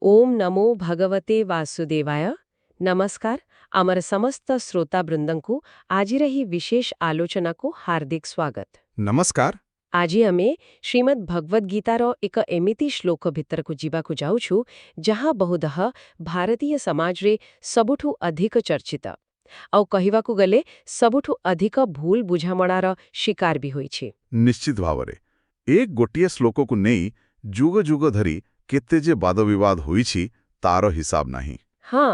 ओम नमो भगवते वासुदेवाय नमस्कार ଆମର ସମସ୍ତ ଶ୍ରୋତାବୃନ୍ଦଙ୍କୁ ଆଜିର ଏହି ବିଶେଷ ଆଲୋଚନାକୁ ହାର୍ଦ୍ଦିକ ସ୍ୱାଗତ। ନମସ୍କାର। ଆଜି ଆମେ ଶ୍ରୀମଦ୍ ଭଗବଦ୍ ଗୀତାର ଏକ ଏମିତି ଶ୍ଲୋକ ଭିତରକୁ ଯିବାକୁ ଯାଉଛୁ ଯାହା ବହୁତଃ ଭାରତୀୟ ସମାଜରେ ସବୁଠୁ ଅଧିକ ଚର୍ଚ୍ଚିତ ଆଉ କହିବାକୁ ଗଲେ ସବୁଠୁ ଅଧିକ ଭୁଲ ବୁଝାମଣାର ଶିକାର ବି ହୋଇଛି। ନିଶ୍ଚିତ ଭାବରେ ଏ ଗୋଟିଏ ଶ୍ଲୋକକୁ ନେଇ ଯୁଗ ଯୁଗ ଧରି କେତେ ଯେ ବାଦବିବାଦ ହୋଇଛି ତାର ହିସାବ ନାହିଁ। ହଁ,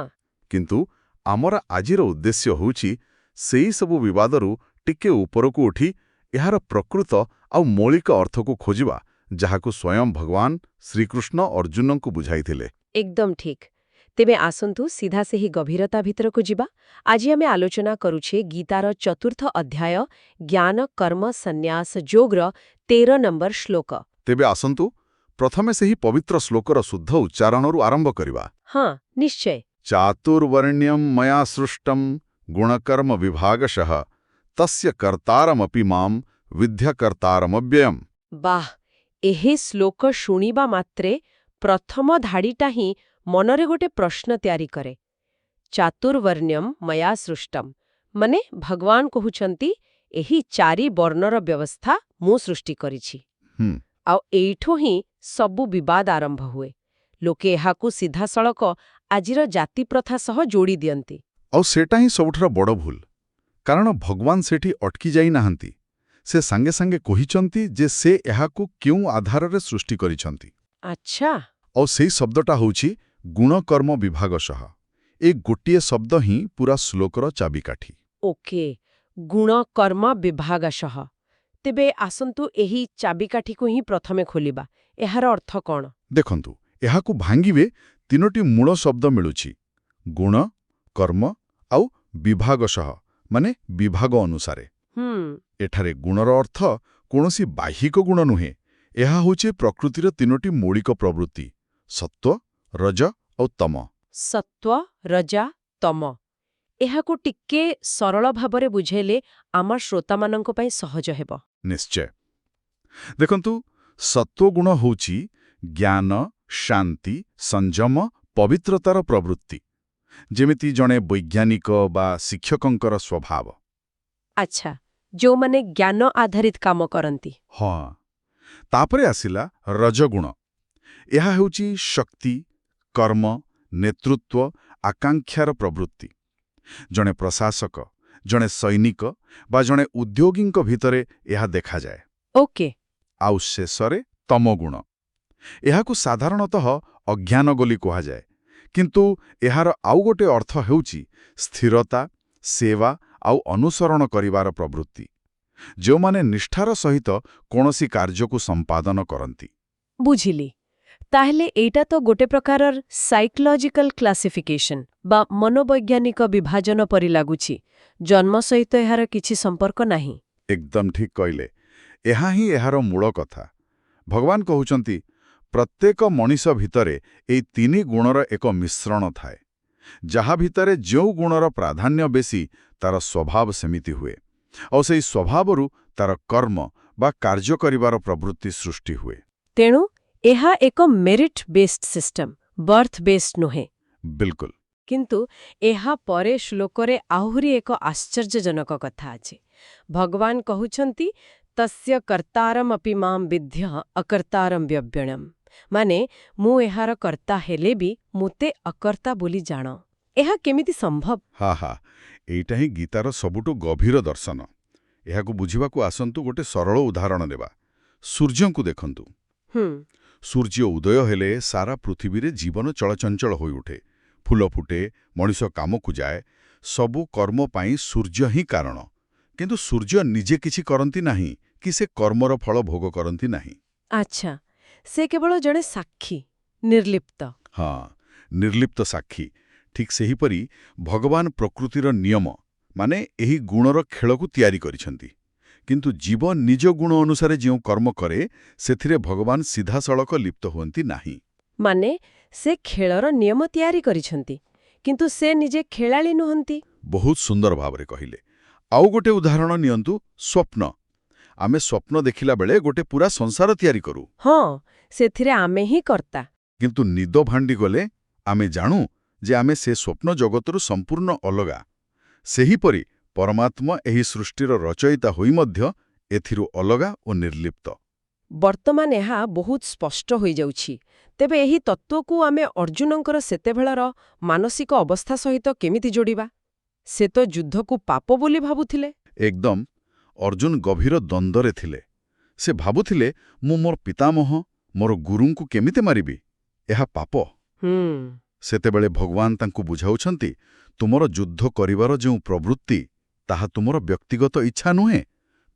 କିନ୍ତୁ ଆମର ଆଜିର ଉଦ୍ଦେଶ୍ୟ ହେଉଛି ସେହି ସବୁ ବିବାଦରୁ ଟିକେ ଉପରକୁ ଉଠି ଏହାର ପ୍ରକୃତ ଆଉ ମୌଳିକ ଅର୍ଥକୁ ଖୋଜିବା, ଯାହାକୁ ସ୍ୱୟଂ ଭଗବାନ ଶ୍ରୀକୃଷ୍ଣ ଅର୍ଜୁନଙ୍କୁ ବୁଝାଇଥିଲେ। ଏକଦମ ଠିକ୍। ତେବେ ଆସନ୍ତୁ ସିଧା ସେହି ଗଭୀରତା ଭିତରକୁ ଯିବା। ଆଜି ଆମେ ଆଲୋଚନା କରୁଛେ ଗୀତାର ଚତୁର୍ଥ ଅଧ୍ୟାୟ ଜ୍ଞାନ କର୍ମ ସନ୍ନ୍ୟାସ ଯୋଗର 13 ନମ୍ବର ଶ୍ଲୋକ। ତେବେ ଆସନ୍ତୁ ପ୍ରଥମେ ସେହି ପବିତ୍ର ଶ୍ଲୋକର ଶୁଦ୍ଧ ଉଚ୍ଚାରଣରୁ ଆରମ୍ଭ କରିବା। ହଁ, ନିଶ୍ଚୟ। ଚାତୁର୍ବର୍ଣ୍ଣ୍ୟଂ ମୟା ସୃଷ୍ଟଂ ଗୁଣକର୍ମ ବିଭାଗଶଃ ତସ୍ୟ କର୍ତ୍ତାରମପି ମାମ୍ ବିଦ୍ଧ୍ୟ କର୍ତ୍ତାରମବ୍ୟୟମ୍। ବାଃ, ଏହି ଶ୍ଲୋକ ଶୁଣିବା ମାତ୍ରେ ପ୍ରଥମ ଧାଡ଼ିଟା ହିଁ ମନରେ ଗୋଟେ ପ୍ରଶ୍ନ ତିଆରି କରେ। ଚାତୁର୍ବର୍ଣ୍ଣ୍ୟଂ ମୟା ସୃଷ୍ଟମ୍ ମାନେ ଭଗବାନ କହୁଛନ୍ତି ଏହି 4 ବର୍ଣ୍ଣର ବ୍ୟବସ୍ଥା ମୁଁ ସୃଷ୍ଟି କରିଛି। ଆଉ ଏଇଠୁ ହିଁ ସବୁ ବିବାଦ ଆରମ୍ଭ ହୁଏ। ଲୋକେ ଏହାକୁ ସିଧାସଳଖ ଆଜିର ଜାତିପ୍ରଥା ସହ ଯୋଡ଼ି ଦିଅନ୍ତି। ଆଉ ସେଟା ହିଁ ସବୁଠାରୁ ବଡ଼ ଭୁଲ, କାରଣ ଭଗବାନ ସେଠି ଅଟକି ଯାଇନାହାନ୍ତି। ସେ ସାଙ୍ଗେ ସାଙ୍ଗେ କହିଛନ୍ତି ଯେ ସେ ଏହାକୁ କେଉଁ ଆଧାରରେ ସୃଷ୍ଟି କରିଛନ୍ତି। ଆଚ୍ଛା। ଆଉ ସେଇ ଶବ୍ଦଟା ହେଉଛି ଗୁଣକର୍ମ ବିଭାଗଶଃ। ଏ ଗୋଟିଏ ଶବ୍ଦ ହିଁ ପୁରା ଶ୍ଲୋକର ଚାବିକାଠି। ଓକେ, ଗୁଣ କର୍ମ ବିଭାଗଶଃ। ତେବେ ଆସନ୍ତୁ ଏହି ଚାବିକାଠିକୁ ହିଁ ପ୍ରଥମେ ଖୋଲିବା। ଏହାର ଅର୍ଥ କ'ଣ? ଦେଖନ୍ତୁ, ଏହାକୁ ଭାଙ୍ଗିବେ 3ଟି ମୂଳ ଶବ୍ଦ ମିଳୁଛି, ଗୁଣ, କର୍ମ ଆଉ ବିଭାଗଶଃ ମାନେ ବିଭାଗ ଅନୁସାରେ। ଏଠାରେ ଗୁଣର ଅର୍ଥ କୌଣସି ବାହ୍ୟିକ ଗୁଣ ନୁହେଁ। ଏହା ହେଉଛି ପ୍ରକୃତିର 3ଟି ମୌଳିକ ପ୍ରବୃତ୍ତି, ସତ୍ତ୍ୱ, ରଜ ଆଉ ତମ। ସତ୍ତ୍ୱ, ରଜ, ତମ। ଏହାକୁ ଟିକେ ସରଳ ଭାବରେ ବୁଝାଇଲେ ଆମ ଶ୍ରୋତାମାନଙ୍କ ପାଇଁ ସହଜ ହେବ। ନିଶ୍ଚୟ। ଦେଖନ୍ତୁ, ସତ୍ତ୍ୱଗୁଣ ହେଉଛି ଜ୍ଞାନ, ଶାନ୍ତି, ସଂଯମ, ପବିତ୍ରତାର ପ୍ରବୃତ୍ତି, ଯେମିତି ଜଣେ ବୈଜ୍ଞାନିକ ବା ଶିକ୍ଷକଙ୍କର ସ୍ୱଭାବ। ଆଚ୍ଛା, ଯେଉଁମାନେ ଜ୍ଞାନ ଆଧାରିତ କାମ କରନ୍ତି। ହଁ। ତାପରେ ଆସିଲା ରଜଗୁଣ। ଏହା ହେଉଛି ଶକ୍ତି, କର୍ମ, ନେତୃତ୍ୱ, ଆକାଂକ୍ଷାର ପ୍ରବୃତ୍ତି। ଜଣେ ପ୍ରଶାସକ, ଜଣେ ସୈନିକ ବା ଜଣେ ଉଦ୍ୟୋଗୀଙ୍କ ଭିତରେ ଏହା ଦେଖାଯାଏ। ଓକେ। ଆଉ ଶେଷରେ ତମଗୁଣ। ଏହାକୁ ସାଧାରଣତଃ ଅଜ୍ଞାନ ବୋଲି କୁହାଯାଏ, କିନ୍ତୁ ଏହାର ଆଉ ଗୋଟେ ଅର୍ଥ ହେଉଛି ସ୍ଥିରତା, ସେବା ଆଉ ଅନୁସରଣ କରିବାର ପ୍ରବୃତ୍ତି, ଯେଉଁମାନେ ନିଷ୍ଠାର ସହିତ କୌଣସି କାର୍ଯ୍ୟକୁ ସମ୍ପାଦନ କରନ୍ତି। ବୁଝିଲି। ତାହେଲେ ଏଇଟା ତ ଗୋଟେ ପ୍ରକାରର ସାଇକୋଲଜିକାଲ କ୍ଲାସିଫିକେସନ ବା ମନୋବୈଜ୍ଞାନିକ ବିଭାଜନ ପରି ଲାଗୁଛି। ଜନ୍ମ ସହିତ ଏହାର କିଛି ସମ୍ପର୍କ ନାହିଁ। ଏକଦମ ଠିକ୍ କହିଲେ। ଏହା ହିଁ ଏହାର ମୂଳ କଥା। ଭଗବାନ କହୁଛନ୍ତି ପ୍ରତ୍ୟେକ ମଣିଷ ଭିତରେ ଏଇ 3 ଗୁଣର ଏକ ମିଶ୍ରଣ ଥାଏ। ଯାହା ଭିତରେ ଯେଉଁ ଗୁଣର ପ୍ରାଧାନ୍ୟ ବେଶୀ ତାର ସ୍ୱଭାବ ସେମିତି ହୁଏ, ଆଉ ସେହି ସ୍ୱଭାବରୁ ତାର କର୍ମ ବା କାର୍ଯ୍ୟ କରିବାର ପ୍ରବୃତ୍ତି ସୃଷ୍ଟି ହୁଏ। ତେଣୁ ଏହା ଏକ merit based system, birth based ନୁହେଁ। ବିଲକୁଲ। କିନ୍ତୁ ଏହା ପରେ ଶ୍ଲୋକରେ ଆହୁରି ଏକ ଆଶ୍ଚର୍ଯ୍ୟଜନକ କଥା ଅଛି। ଭଗବାନ କହୁଛନ୍ତି ତସ୍ୟ କର୍ତ୍ତାରମ୍ ଅପି ମାମ୍ ବିଦ୍ଧ୍ୟ ଅକର୍ତ୍ତାରମ୍ ବ୍ୟବ୍ୟଣମ୍। ମାନେ ମୁଁ ଏହାର କର୍ତ୍ତା ହେଲେ ବି ମୋତେ ଅକର୍ତ୍ତା ବୋଲି ଜାଣ। ଏହା କେମିତି ସମ୍ଭବ? ହା, ଏଇଟା ହିଁ ଗୀତାର ସବୁଠୁ ଗଭୀର ଦର୍ଶନ। ଏହାକୁ ବୁଝିବାକୁ ଆସନ୍ତୁ ଗୋଟେ ସରଳ ଉଦାହରଣ ନେବା। ସୂର୍ଯ୍ୟଙ୍କୁ ଦେଖନ୍ତୁ। ସୂର୍ଯ୍ୟ ଉଦୟ ହେଲେ ସାରା ପୃଥିବୀରେ ଜୀବନ ଚଳଚଞ୍ଚଳ ହୋଇଉଠେ। ଫୁଲ ଫୁଟେ, ମଣିଷ କାମକୁ ଯାଏ। ସବୁ କର୍ମ ପାଇଁ ସୂର୍ଯ୍ୟ ହିଁ କାରଣ। କିନ୍ତୁ ସୂର୍ଯ୍ୟ ନିଜେ କିଛି କରନ୍ତି ନାହିଁ କି ସେ କର୍ମର ଫଳ ଭୋଗ କରନ୍ତି ନାହିଁ। ଆଚ୍ଛା, ସେ କେବଳ ଜଣେ ସାକ୍ଷୀ, ନିର୍ଲିପ୍ତ। ହଁ, ନିର୍ଲିପ୍ତ ସାକ୍ଷୀ। ଠିକ୍ ସେହିପରି ଭଗବାନ ପ୍ରକୃତିର ନିୟମ ମାନେ ଏହି ଗୁଣର ଖେଳକୁ ତିଆରି କରିଛନ୍ତି। କିନ୍ତୁ ଜୀବ ନିଜ ଗୁଣ ଅନୁସାରେ ଯେଉଁ କର୍ମ କରେ ସେଥିରେ ଭଗବାନ ସିଧାସଳଖ ଲିପ୍ତ ହୁଅନ୍ତି ନାହିଁ। ମାନେ ସେ ଖେଳର ନିୟମ ତିଆରି କରିଛନ୍ତି, କିନ୍ତୁ ସେ ନିଜେ ଖେଳାଳି ନୁହନ୍ତି। ବହୁତ ସୁନ୍ଦର ଭାବରେ କହିଲେ। ଆଉ ଗୋଟେ ଉଦାହରଣ ନିଅନ୍ତୁ, ସ୍ୱପ୍ନ। ଆମେ ସ୍ୱପ୍ନ ଦେଖିଲା ବେଳେ ଗୋଟେ ପୁରା ସଂସାର ତିଆରି କରୁ। ହଁ, ସେଥିରେ ଆମେ ହିଁ କର୍ତ୍ତା। କିନ୍ତୁ ନିଦ ଭାଣ୍ଡିଗଲେ ଆମେ ଜାଣୁ ଯେ ଆମେ ସେ ସ୍ୱପ୍ନ ଜଗତରୁ ସମ୍ପୂର୍ଣ୍ଣ ଅଲଗା। ସେହିପରି ପରମାତ୍ମା ଏହି ସୃଷ୍ଟିର ରଚୟିତା ହୋଇ ମଧ୍ୟ ଏଥିରୁ ଅଲଗା ଓ ନିର୍ଲିପ୍ତ। ବର୍ତ୍ତମାନ ଏହା ବହୁତ ସ୍ପଷ୍ଟ ହୋଇଯାଉଛି। ତେବେ ଏହି ତତ୍ତ୍ୱକୁ ଆମେ ଅର୍ଜୁନଙ୍କର ସେତେବେଳର ମାନସିକ ଅବସ୍ଥା ସହିତ କେମିତି ଯୋଡ଼ିବା? ସେ ତ ଯୁଦ୍ଧକୁ ପାପ ବୋଲି ଭାବୁଥିଲେ। ଏକଦମ। ଅର୍ଜୁନ ଗଭୀର ଦ୍ୱନ୍ଦ୍ୱରେ ଥିଲେ। ସେ ଭାବୁଥିଲେ, ମୁଁ ମୋର ପିତାମହ, ମୋର ଗୁରୁଙ୍କୁ କେମିତି ମାରିବି? ଏହା ପାପ। ସେତେବେଳେ ଭଗବାନ ତାଙ୍କୁ ବୁଝାଉଛନ୍ତି, ତୁମର ଯୁଦ୍ଧ କରିବାର ଯେଉଁ ପ୍ରବୃତ୍ତି, ତାହା ତୁମର ବ୍ୟକ୍ତିଗତ ଇଚ୍ଛା ନୁହେଁ,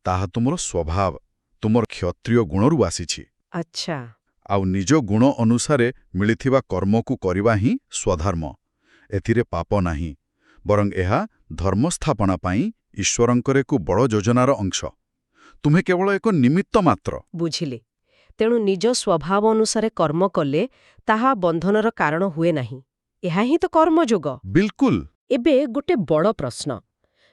ତାହା ତୁମର ସ୍ୱଭାବ, ତୁମର କ୍ଷତ୍ରିୟ ଗୁଣରୁ ଆସିଛି। ଆଚ୍ଛା। ଆଉ ନିଜ ଗୁଣ ଅନୁସାରେ ମିଳିଥିବା କର୍ମକୁ କରିବା ହିଁ ସ୍ୱଧର୍ମ। ଏଥିରେ ପାପ ନାହିଁ, ବରଂ ଏହା ଧର୍ମସ୍ଥାପନା ପାଇଁ ଈଶ୍ୱରଙ୍କର ଏକ ବଡ଼ ଯୋଜନାର ଅଂଶ। ତୁମେ କେବଳ ଏକ ନିମିତ୍ତ ମାତ୍ର। ବୁଝିଲି। ତେଣୁ ନିଜ ସ୍ୱଭାବ ଅନୁସାରେ କର୍ମ କଲେ ତାହା ବନ୍ଧନର କାରଣ ହୁଏ ନାହିଁ। ଏହା ହିଁ ତ କର୍ମଯୋଗ। ବିଲକୁଲ। ଏବେ ଗୋଟେ ବଡ଼ ପ୍ରଶ୍ନ।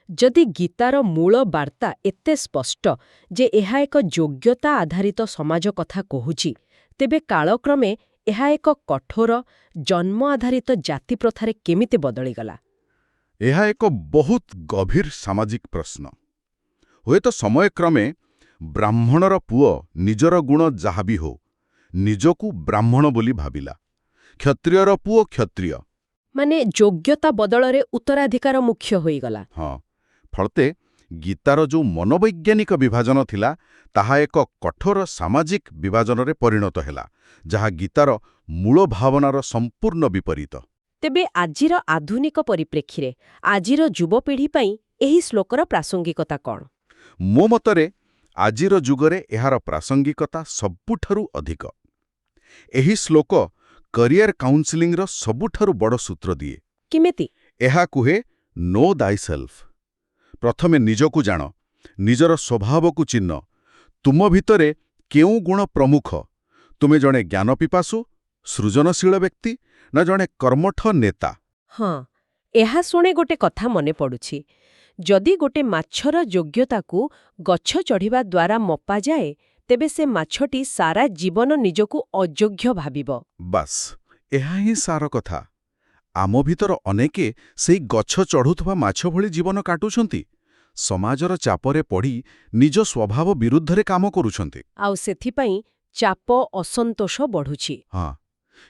ଯଦି ଗୀତାର ମୂଳ ବାର୍ତ୍ତା ଏତେ ସ୍ପଷ୍ଟ ଯେ ଏହା ଏକ ଯୋଗ୍ୟତା ଆଧାରିତ ସମାଜ କଥା କହୁଛି, ତେବେ କାଳକ୍ରମେ ଏହା ଏକ କଠୋର, ଜନ୍ମ ଆଧାରିତ ଜାତି ପ୍ରଥାରେ କେମିତି ବଦଳିଗଲା? ଏହା ଏକ ବହୁତ ଗଭୀର ସାମାଜିକ ପ୍ରଶ୍ନ। ହୁଏତ ସମୟକ୍ରମେ ବ୍ରାହ୍ମଣର ପୁଅ ନିଜର ଗୁଣ ଯାହା ବି ହଉ, ନିଜକୁ ବ୍ରାହ୍ମଣ ବୋଲି ଭାବିଲା। କ୍ଷତ୍ରିୟର ପୁଅ କ୍ଷତ୍ରିୟ। ମାନେ ଯୋଗ୍ୟତା ବଦଳରେ ଉତ୍ତରାଧିକାର ମୁଖ୍ୟ ହୋଇଗଲା। ହଁ। ଫଳତେ ଗୀତାର ଯେଉଁ ମନୋବୈଜ୍ଞାନିକ ବିଭାଜନ ଥିଲା, ତାହା ଏକ କଠୋର ସାମାଜିକ ବିଭାଜନରେ ପରିଣତ ହେଲା, ଯାହା ଗୀତାର ମୂଳ ଭାବନାର ସମ୍ପୂର୍ଣ୍ଣ ବିପରୀତ। ତେବେ ଆଜିର ଆଧୁନିକ ପରିପ୍ରେକ୍ଷୀରେ ଆଜିର ଯୁବପିଢ଼ି ପାଇଁ ଏହି ଶ୍ଲୋକର ପ୍ରାସଙ୍ଗିକତା କ'ଣ? ମୋ ମତରେ ଆଜିର ଯୁଗରେ ଏହାର ପ୍ରାସଙ୍ଗିକତା ସବୁଠାରୁ ଅଧିକ। ଏହି ଶ୍ଲୋକ କ୍ୟାରିୟର କାଉନ୍ସେଲିଂର ସବୁଠାରୁ ବଡ଼ ସୂତ୍ର ଦିଏ। କେମିତି? ଏହା କୁହେ, ନୋ ଦାଇସେଲ୍ଫ। ପ୍ରଥମେ ନିଜକୁ ଜାଣ, ନିଜର ସ୍ୱଭାବକୁ ଚିହ୍ନ। ତୁମ ଭିତରେ କେଉଁ ଗୁଣ ପ୍ରମୁଖ? ତୁମେ ଜଣେ ଜ୍ଞାନପିପାସୁ, ସୃଜନଶୀଳ ବ୍ୟକ୍ତି, ନା ଜଣେ କର୍ମଠ ନେତା? ହଁ, ଏହା ଶୁଣେ ଗୋଟେ କଥା ମନେ ପଡ଼ୁଛି। ଯଦି ଗୋଟେ ମାଛର ଯୋଗ୍ୟତାକୁ ଗଛ ଚଢ଼ିବା ଦ୍ୱାରା ମପାଯାଏ, ତେବେ ସେ ମାଛଟି ସାରା ଜୀବନ ନିଜକୁ ଅଯୋଗ୍ୟ ଭାବିବ। ବାସ୍, ଏହା ହିଁ ସାର କଥା। ଆମ ଭିତର ଅନେକେ ସେଇ ଗଛ ଚଢ଼ୁଥିବା ମାଛ ଭଳି ଜୀବନ କାଟୁଛନ୍ତି। ସମାଜର ଚାପରେ ପଡ଼ି ନିଜ ସ୍ୱଭାବ ବିରୁଦ୍ଧରେ କାମ କରୁଛନ୍ତି। ଆଉ ସେଥିପାଇଁ ଚାପ, ଅସନ୍ତୋଷ ବଢ଼ୁଛି। ହଁ,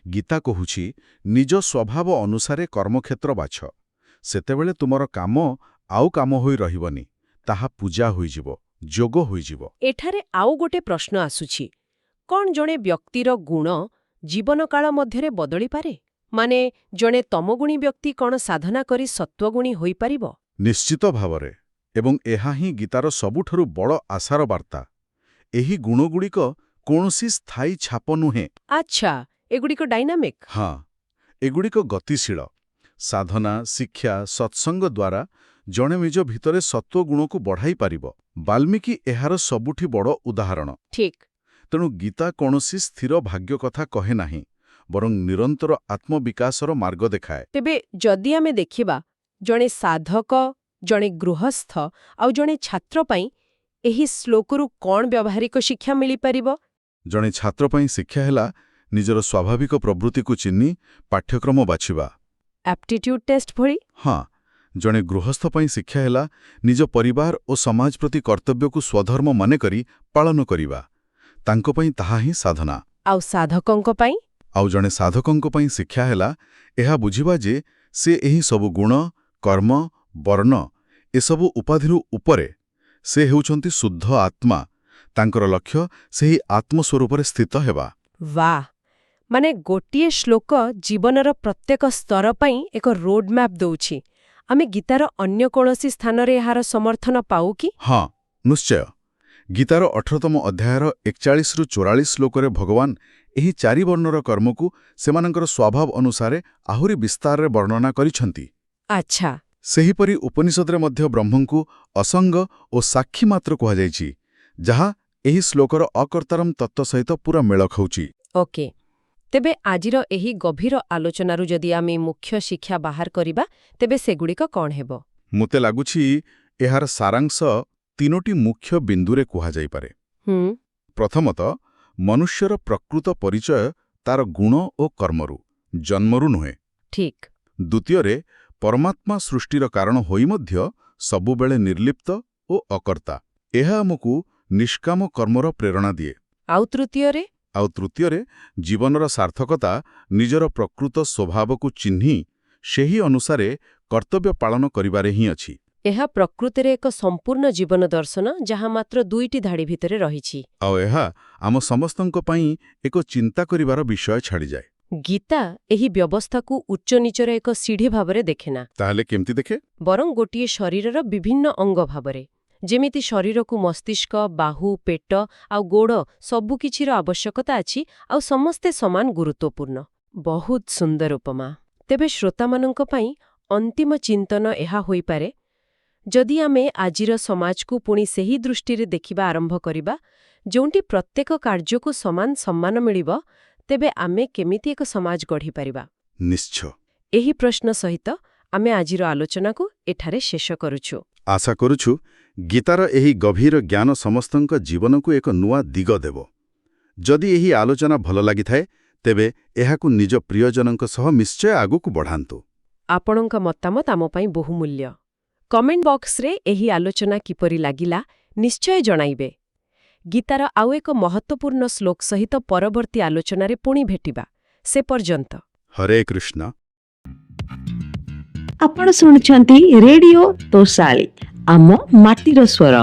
ଗୀତା କହୁଛି, ନିଜ ସ୍ୱଭାବ ଅନୁସାରେ କର୍ମକ୍ଷେତ୍ର ବାଛ। ସେତେବେଳେ ତୁମର କାମ ଆଉ କାମ ହୋଇ ରହିବନି, ତାହା ପୂଜା ହୋଇଯିବ, ଯୋଗ ହୋଇଯିବ। ଏଠାରେ ଆଉ ଗୋଟେ ପ୍ରଶ୍ନ ଆସୁଛି। କ'ଣ ଜଣେ ବ୍ୟକ୍ତିର ଗୁଣ ଜୀବନକାଳ ମଧ୍ୟରେ ବଦଳିପାରେ? ମାନେ ଜଣେ ତମଗୁଣୀ ବ୍ୟକ୍ତି କ'ଣ ସାଧନା କରି ସତ୍ତ୍ୱଗୁଣୀ ହୋଇପାରିବ? ନିଶ୍ଚିତ ଭାବରେ। ଏବଂ ଏହା ହିଁ ଗୀତାର ସବୁଠାରୁ ବଡ଼ ଆଶାର ବାର୍ତ୍ତା। ଏହି ଗୁଣଗୁଡ଼ିକ କୌଣସି ସ୍ଥାୟୀ ଛାପ ନୁହେଁ। ଆଚ୍ଛା, ଏଗୁଡ଼ିକ ଡାଇନାମିକ୍। ହଁ, ଏଗୁଡ଼ିକ ଗତିଶୀଳ। ସାଧନା, ଶିକ୍ଷା, ସତ୍ସଙ୍ଗ ଦ୍ୱାରା ଜଣେ ନିଜ ଭିତରେ ସତ୍ତ୍ୱଗୁଣକୁ ବଢ଼ାଇ ପାରିବ। ବାଲ୍ମୀକି ଏହାର ସବୁଠି ବଡ଼ ଉଦାହରଣ। ଠିକ୍। ତେଣୁ ଗୀତା କୌଣସି ସ୍ଥିର ଭାଗ୍ୟ କଥା କହେ ନାହିଁ, ବରଂ ନିରନ୍ତର ଆତ୍ମବିକାଶର ମାର୍ଗ ଦେଖାଏ। ତେବେ ଯଦି ଆମେ ଦେଖିବା, ଜଣେ ସାଧକ, ଜଣେ ଗୃହସ୍ଥ ଆଉ ଜଣେ ଛାତ୍ର ପାଇଁ ଏହି ଶ୍ଲୋକରୁ କ'ଣ ବ୍ୟବହାରିକ ଶିକ୍ଷା ମିଳିପାରିବ? ଜଣେ ଛାତ୍ର ପାଇଁ ଶିକ୍ଷା ହେଲା ନିଜର ସ୍ୱାଭାବିକ ପ୍ରବୃତ୍ତିକୁ ଚିହ୍ନି ପାଠ୍ୟକ୍ରମ ବାଛିବା। ଆପ୍ଟିଟ୍ୟୁଡ୍ ଟେଷ୍ଟ ଭଳି? ହଁ, ଜଣେ ଗୃହସ୍ଥ ପାଇଁ ଶିକ୍ଷା ହେଲା ନିଜ ପରିବାର ଓ ସମାଜ ପ୍ରତି କର୍ତ୍ତବ୍ୟକୁ ସ୍ୱଧର୍ମ ମନେକରି ପାଳନ କରିବା। ତାଙ୍କ ପାଇଁ ତାହା ହିଁ ସାଧନା। ଆଉ ସାଧକଙ୍କ ପାଇଁ? ଆଉ ଜଣେ ସାଧକଙ୍କ ପାଇଁ ଶିକ୍ଷା ହେଲା ଏହା ବୁଝିବା ଯେ ସେ ଏହି ସବୁ ଗୁଣ, କର୍ମ, ବର୍ଣ୍ଣ ଏସବୁ ଉପାଧିରୁ ଉପରେ। ସେ ହେଉଛନ୍ତି ଶୁଦ୍ଧ ଆତ୍ମା। ତାଙ୍କର ଲକ୍ଷ୍ୟ ସେହି ଆତ୍ମସ୍ୱରୂପରେ ସ୍ଥିତ ହେବା। ବାଃ! ମାନେ ଗୋଟିଏ ଶ୍ଲୋକ ଜୀବନର ପ୍ରତ୍ୟେକ ସ୍ତର ପାଇଁ ଏକ ରୋଡ୍ ମ୍ୟାପ୍ ଦେଉଛି। ଆମେ ଗୀତାର ଅନ୍ୟ କୌଣସି ସ୍ଥାନରେ ଏହାର ସମର୍ଥନ ପାଉ କି? ହଁ, ନିଶ୍ଚୟ। ଗୀତାର 18ତମ ଅଧ୍ୟାୟର 41-44 ଶ୍ଲୋକରେ ଭଗବାନ ଏହି ଚାରି ବର୍ଣ୍ଣର କର୍ମକୁ ସେମାନଙ୍କର ସ୍ୱଭାବ ଅନୁସାରେ ଆହୁରି ବିସ୍ତାରରେ ବର୍ଣ୍ଣନା କରିଛନ୍ତି। ଆଚ୍ଛା। ସେହିପରି ଉପନିଷଦରେ ମଧ୍ୟ ବ୍ରହ୍ମଙ୍କୁ ଅସଙ୍ଗ ଓ ସାକ୍ଷୀ ମାତ୍ର କୁହାଯାଇଛି, ଯାହା ଏହି ଶ୍ଲୋକର ଅକର୍ତ୍ତାରମ୍ ତତ୍ତ୍ୱ ସହିତ ପୁରା ମେଳ ଖାଉଛି। ଓକେ। ତେବେ ଆଜିର ଏହି ଗଭୀର ଆଲୋଚନାରୁ ଯଦି ଆମେ ମୁଖ୍ୟ ଶିକ୍ଷା ବାହାର କରିବା, ତେବେ ସେଗୁଡ଼ିକ କ'ଣ ହେବ? ମୋତେ ଲାଗୁଛି ଏହାର ସାରାଂଶ 3ଟି ମୁଖ୍ୟ ବିନ୍ଦୁରେ କୁହାଯାଇପାରେ। ପ୍ରଥମତଃ, ମନୁଷ୍ୟର ପ୍ରକୃତ ପରିଚୟ ତାର ଗୁଣ ଓ କର୍ମରୁ, ଜନ୍ମରୁ ନୁହେଁ। ଠିକ୍। ଦ୍ୱିତୀୟରେ, ପରମାତ୍ମା ସୃଷ୍ଟିର କାରଣ ହୋଇ ମଧ୍ୟ ସବୁବେଳେ ନିର୍ଲିପ୍ତ ଓ ଅକର୍ତ୍ତା। ଏହା ଆମକୁ ନିଷ୍କାମ କର୍ମର ପ୍ରେରଣା ଦିଏ। ଆଉ ତୃତୀୟରେ? ଆଉ ତୃତୀୟରେ, ଜୀବନର ସାର୍ଥକତା ନିଜର ପ୍ରକୃତ ସ୍ୱଭାବକୁ ଚିହ୍ନି ସେହି ଅନୁସାରେ କର୍ତ୍ତବ୍ୟ ପାଳନ କରିବାରେ ହିଁ ଅଛି। ଏହା ପ୍ରକୃତରେ ଏକ ସମ୍ପୂର୍ଣ୍ଣ ଜୀବନ ଦର୍ଶନ, ଯାହା ମାତ୍ର 2ଟି ଧାଡ଼ି ଭିତରେ ରହିଛି। ଆଉ ଏହା ଆମ ସମସ୍ତଙ୍କ ପାଇଁ ଏକ ଚିନ୍ତା କରିବାର ବିଷୟ ଛାଡ଼ିଯାଏ। ଗୀତା ଏହି ବ୍ୟବସ୍ଥାକୁ ଉଚ୍ଚନୀଚର ଏକ ସିଢ଼ି ଭାବରେ ଦେଖେନା, ତାହେଲେ କେମିତି ଦେଖେ? ବରଂ ଗୋଟିଏ ଶରୀରର ବିଭିନ୍ନ ଅଙ୍ଗ ଭାବରେ। ଯେମିତି ଶରୀରକୁ ମସ୍ତିଷ୍କ, ବାହୁ, ପେଟ ଆଉ ଗୋଡ଼ ସବୁକିଛିର ଆବଶ୍ୟକତା ଅଛି, ଆଉ ସମସ୍ତେ ସମାନ ଗୁରୁତ୍ୱପୂର୍ଣ୍ଣ। ବହୁତ ସୁନ୍ଦର ଉପମା। ତେବେ ଶ୍ରୋତାମାନଙ୍କ ପାଇଁ ଅନ୍ତିମ ଚିନ୍ତନ ଏହା ହୋଇପାରେ, ଯଦି ଆମେ ଆଜିର ସମାଜକୁ ପୁଣି ସେହି ଦୃଷ୍ଟିରେ ଦେଖିବା ଆରମ୍ଭ କରିବା, ଯେଉଁଠି ପ୍ରତ୍ୟେକ କାର୍ଯ୍ୟକୁ ସମାନ ସମ୍ମାନ ମିଳିବ, ତେବେ ଆମେ କେମିତି ଏକ ସମାଜ ଗଢ଼ିପାରିବା? ନିଶ୍ଚୟ। ଏହି ପ୍ରଶ୍ନ ସହିତ ଆମେ ଆଜିର ଆଲୋଚନାକୁ ଏଠାରେ ଶେଷ କରୁଛୁ। ଆଶା କରୁଛୁ ଗୀତାର ଏହି ଗଭୀର ଜ୍ଞାନ ସମସ୍ତଙ୍କ ଜୀବନକୁ ଏକ ନୂଆ ଦିଗ ଦେବ। ଯଦି ଏହି ଆଲୋଚନା ଭଲ ଲାଗିଥାଏ, ତେବେ ଏହାକୁ ନିଜ ପ୍ରିୟଜନଙ୍କ ସହ ନିଶ୍ଚୟ ଆଗକୁ ବଢ଼ାନ୍ତୁ। ଆପଣଙ୍କ ମତାମତ ଆମ ପାଇଁ ବହୁମୂଲ୍ୟ। କମେଣ୍ଟ ବକ୍ସରେ ଏହି ଆଲୋଚନା କିପରି ଲାଗିଲା ନିଶ୍ଚୟ ଜଣାଇବେ। ଗୀତାର ଆଉ ଏକ ମହତ୍ତ୍ୱପୂର୍ଣ୍ଣ ଶ୍ଲୋକ ସହିତ ପରବର୍ତ୍ତୀ ଆଲୋଚନାରେ ପୁଣି ଭେଟିବା। ସେ ପର୍ଯ୍ୟନ୍ତ ହରେ କୃଷ୍ଣ। ଆପଣ ଶୁଣୁଛନ୍ତି ରେଡିଓ ତୋଷାଳୀ, ଆମ ମାଟିର ସ୍ୱର।